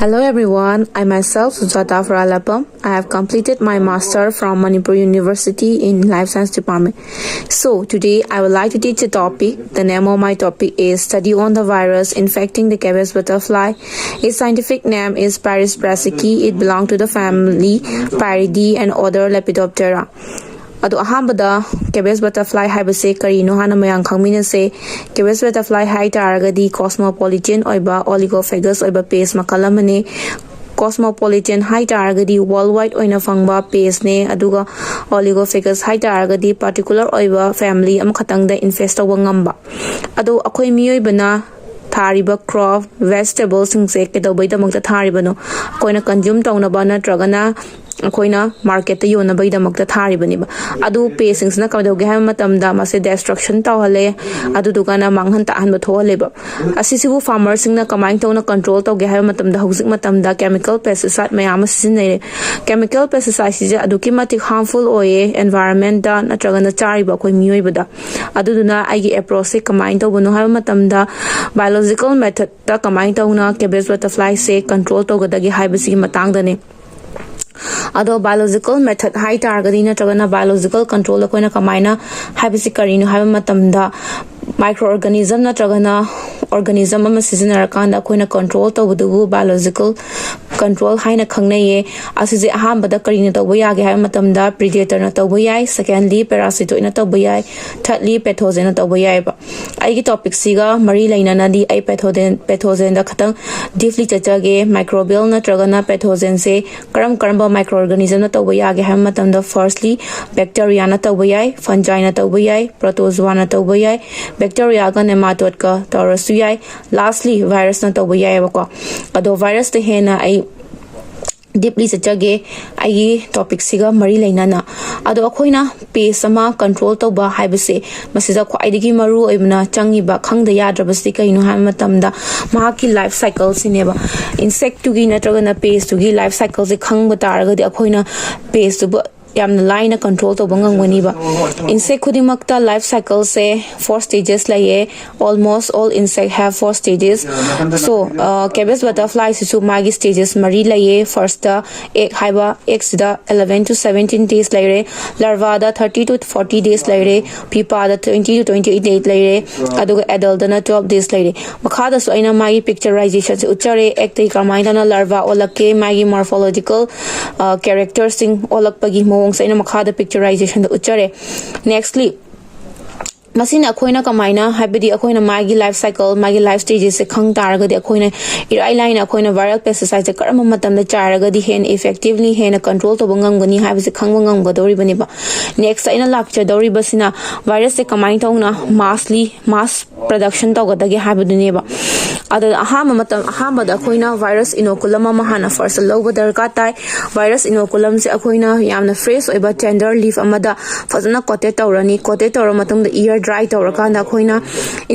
Hello everyone, I myself Sujata Phurailatpam. I have completed my master from Manipur University in Life Science Department. So today I would like to teach a topic. The name of my topic is Study on the Virus Infecting the Cabbage Butterfly. Its scientific name is Paris brassicae. It belongs to the family Piridae and other Lepidoptera. Ado ahambada cabbage butterfly haibase karino hana mayang khangminase cabbage butterfly hai taragadi cosmopolitan oiba oligophagous oiba pest makalamane cosmopolitan hai taragadi worldwide oina fangba pest ne aduga oligophagous hai taragadi particular oiba family am khatangda infest tawba ngamba ado akhoi miyoi bana thariba crop vegetables singse kedawbai damakta tharibano koina consume tawnaba natragana akoina market ta yona bai damakta tharibani ba adu pestings na kamdoge ha matamda mase destruction tawhale adu dugana manghan ta hanba thohale ba asisibu farmers singna kamain tawna control tawge ha matamda hauzik matamda chemical pesticide mayam sinai chemical pesticide si aduki matik harmful oye environment da natragana chariba koi miyoi bada adu duna aigi approach se kamain tawbano ha matamda biological method ta kamain tawna cabbage butterfly se control tawgadagi haibasi matangda ne ado biological method hai targadi natragana biological control akoina kamaina habisi karino haba matamda microorganism natragana organism ama seasonarkanda akoina control tawbudu biological control haina khangnaye asije ahambada karina tawba yage haba matamda predator na tawba yai secondly parasitoid na tawba yai thirdly pathogen na tawba yai ba aigi topic siga mari lainana di ai pathogen da khatang deeply chachage microbial natragana pathogen se karam microorganism na tawba yage ha matamda firstly bacteria na tawba yai fungi na tawba yai protozoa na tawba yai bacteria ga nematode ka tawrasu yai lastly virus na tawba yai ba ko ado virus te hena ai deeply chachage ai topic siga mari lainana ado akoina pest ama control tawba haibase masida khwaidigi maru oibna changiba khangda yadrabasti kaino ha matamda mahaki life cycle sineba insect tugi natragana pest tugi life cycle se khangba taragadi akoina pest tu yamna line control to bangangwani ba insect khudimakta life cycle se 4 stages laye almost all insect have 4 stages so cabbage butterfly su magi stages mari laye first da egg haiba egg sida 11 to 17 days laire larva da 30 to 40 days laire pupa da 20 to 28 days laire aduga adult da 12 days laire makhada su aina magi picturization se uchare egg tai kamaina na larva olakke magi morphological characters sing olakpagi saina makhada picturization da uchare nextly masina akoina kamaina habidi akoina magi life cycle magi life stages se khang taragadi akoina irai line akoina viral pesticide karama matamda charagadi hen effectively hen control to bangangani habise khangba ngamgadori bani ba next aina lakcha dori basina virus se kamain tawna mass production tawgadagi habidune ba ada ahama da akoina virus inoculum ama hana first low darka tai virus inoculum se akoina yamna fresh oiba tender leaf amada fazana coated tawrani coated tawra matangda ear dry tawrakanda akoina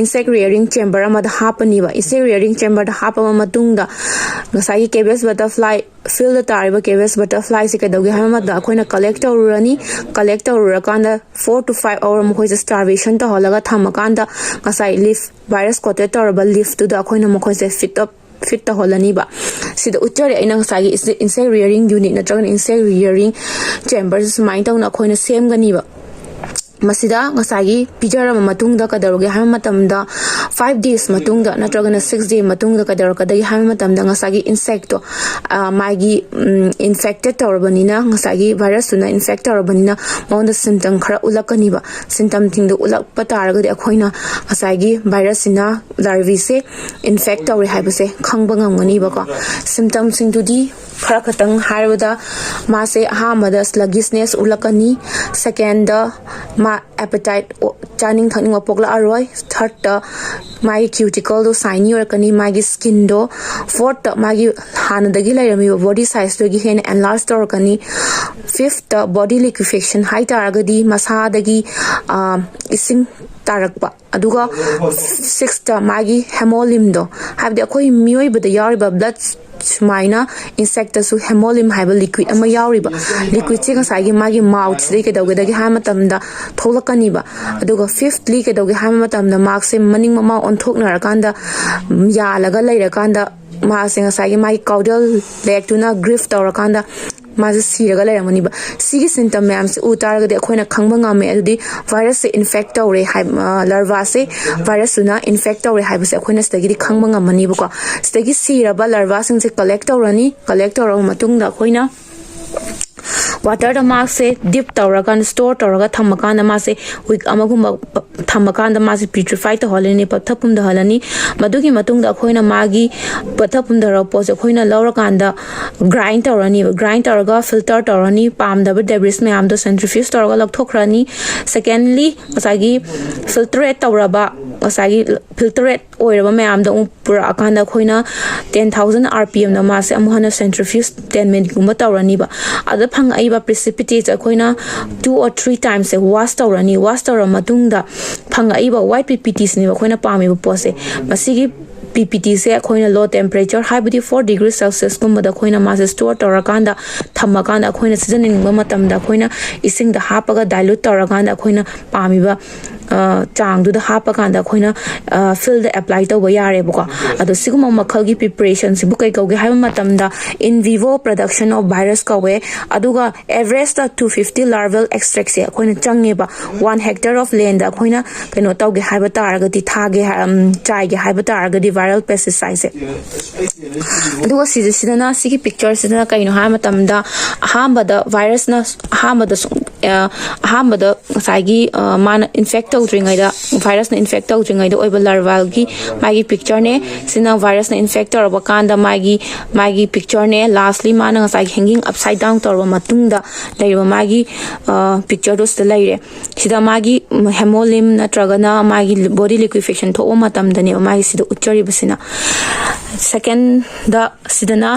insect rearing chamber amada hapani ba insect rearing chamber da hapama matungda ngasai cabbage butterfly fill the tariba cabbage butterfly se kadawge hamada akoina collect tawrakanda 4 to 5 hour mokoi starvation ta holaga thamakanda ngasai leaf virus coated tawraba leaf to da akoina mokoi se fit ta holani ba sida uchare aina ngasai insect rearing unit na tragan insect rearing chamber smine tawna akoina same gani ba masida ngasagi pijara matungda kadaroge ha matamda 5 days matungda natragana 6 day matungda kadagi ha matamda ngasagi insect to magi infected tawrabanina ngasagi virus na infect tawrabanina maunda symptom khara ulakani ba symptom thingdo ulakpa taragadi akhoina ngasagi virus na larvae se infect tawre haibase khangba ngamgani ba ko symptom singdudi khara khatang harwada mase ahamada sluggishness ulakani second ma appetite chaning thangwa pokla aroi third ta my cuticle do shiny or kani magi skin do fourth ta magi hanadagi lairami body size do gi hen enlarged or kani fifth ta body liquefaction high taragadi masa dagi ising tarakpa aduga sixth ta magi hemolymph do have the akoi mioi bada yariba blood sumaina insect su hemolymph haiba liquid ama yauriba liquid che ngasai magi mouth de ke dawge dagi ha matamda tholakani ba aduga fifthly ke dawge ha matamda mark se maning mama on thokna rakanda ya laga lai rakanda मासे ngasai mai caudal leg tuna grief tawrakanda मासे सीरगा लेरमनिबा सिगी symptom ma'am से उतारगदे अखोइना खंगबा ngame adudi virus se infect tawre hai larva se virus na infect tawre hai base अखोइना stagi खंगबा ngamani bako stagi siraba larva sing se collect tawrani collect tawra matung da अखोइना water the mask se dip tawragan store tawraga thamakan ma se week amagum thamakan ma se petrify to holani pathapum da halani madugi matung da khoina magi pathapum da ropos khoina lawrakan da grind tawraga filter tawrani palm da debris me am do centrifuge tawraga lakthokrani secondly asagi filtrate tawraba asagi filtrate oiraba me am da pura akanda khoina 10000 rpm da ma se amuhana centrifuge 10 minute gumba tawrani ba ada phang aiba precipitate akoina 2 or 3 times se wash tawrani wash tawra matungda phang aiba white ppts ni akoina pami bu pose masigi PPT se akoina low temperature high body 4 degrees Celsius gumba da akoina mas store tawrakanda thamakanda akoina seasoning ba matam da akoina ising da hapaga dilute tawrakanda akoina pami ba chang du da hapakanda akoina fill the apply tawba yare bako ado siguma makhal gi preparation sibu kai kauge haiba matam da in vivo production of virus kawe aduga average da 250 larval extract se akoina change ba 1 hectare of land da akoina kaino tawge haiba taraga di thage chai ge haiba taraga di viral pesticide aduga sidana sigi picture sidana kaino ha matam da hamba da virus na hamba da sagi man infect tawdringaida virus na infect tawdringaida oiba larval gi magi picture ne sina virus na infect tawraba kanda magi picture ne lastly mana ngasai hanging upside down tawrba matungda leiba magi picture dos da leire sida magi hemolymph natragana magi body liquefaction tho matam da ne magi sida uchari basina second da sidana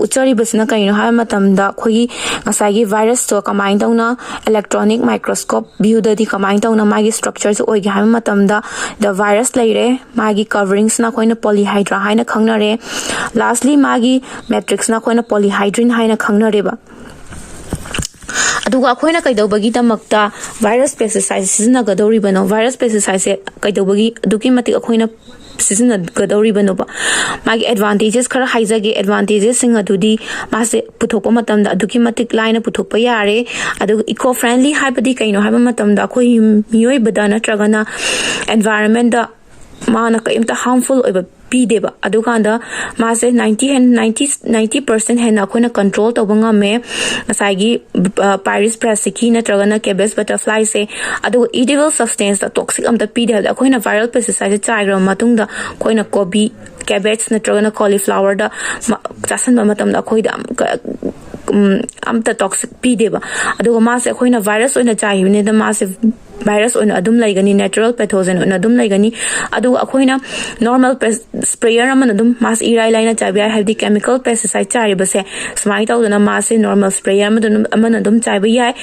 uchari basina kaino ha matam da khogi ngasai virus to combine tawna electronic microscope view da di combine tawna magi structure so oigi ha matam da the virus leire magi coverings na koina polyhydra haina khangnare lastly magi matrix na koina polyhydrin haina khangnare ba aduga akoina kaidobagi tamakta virus pesticide sizna gadori bano virus pesticide se kaidobagi duki matik akoina season gadori banoba magi advantages khara haizage advantages sing adudi mase puthokpa matam da aduki matik line puthokpa yare adu eco friendly haibadi kaino haiba matam da khoi miyoi bada natragana environment da mana kaimta harmful oiba pideba adukanda mase 90% hena akoina control tawbanga me asagi Paris brassica natragana cabbage butterfly se adu edible substance da toxic amta pidel akoina viral pesticide chaigra matungda koina kobi cabbage natragana cauliflower da chasan matam da khoida amta toxic pideba aduga mase akoina virus oina chaihune da mase virus oina adum laigani natural pathogen oina adum laigani adu akoina normal sprayer amana adum mas irai laina chabi have the chemical pesticide chari base smai tawdana mase normal sprayer amana adum chabi yai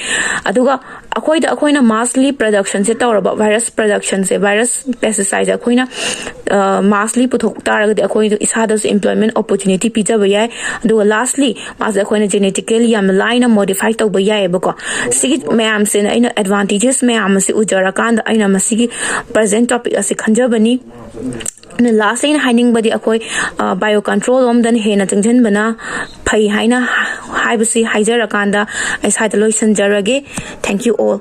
aduga akoina massly production se tawraba virus production se virus pesticide akoina massly puthok taragadi akoina isada employment opportunity pijaba yai aduga lastly mas akoina genetically am line modify tawba yai bako sigi mayam se aina advantages mayam se ujara kanda aina masigi present topic ase khanjabani na last line hiding body akoi biocontrol om dan hena changjan bana phai haina haibasi haijara kanda ai sai da loisan jarage thank you all